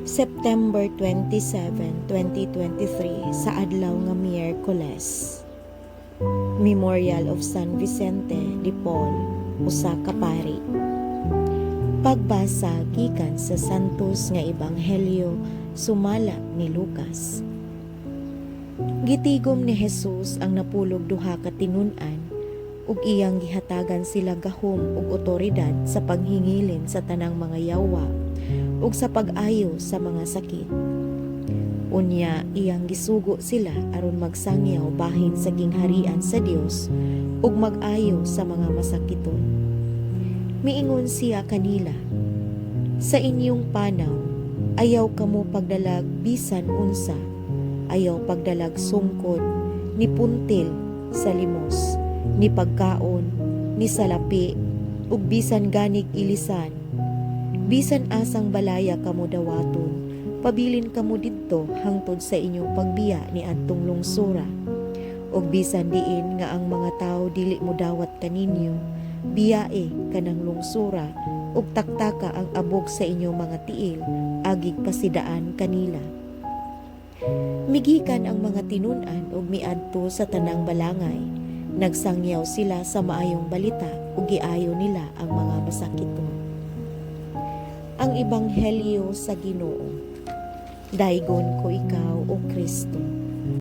September 27, 2023 sa adlaw nga Miyerkules. Memorial of San Vicente de Paul, usa ka pari. Pagbasa gikan sa Santos nga Ebanghelyo sumala ni Lucas. Gitigom ni Jesus ang napulog duha ka tinun-an ug iyang gihatagan sila gahom ug otoridad sa panghingilin sa tanang mga yawa ug sa pag-ayo sa mga sakit. Unya iyang gisugo sila aron magsangyaw bahin sa gingharian sa Dios ug mag-ayo sa mga masakiton. Miingon siya kanila, sa inyong panaw, ayaw kamo pagdalag bisan unsa, ayaw pagdalag sungkod, ni puntil sa limos, ni pagkaon, ni salapi, ug bisan ganig ilisan. Bisan asang balaya kamo dawaton, pabilin kamo didto hangtod sa inyong pagbiya ni adtong lungsura. Ug bisan diin nga ang mga tao dili mo dawat kaninyo, biyae kanang lungsura, ug taktaka ang abog sa inyong mga tiil, agig pasidaan kanila. Migikan ang mga tinun-an ug miadto sa tanang balangay. Nagsangyaw sila sa maayong balita ug giayo nila ang mga masakiton. Ang Ebanghelyo sa Ginoo. Daygon ko ikaw, O Kristo.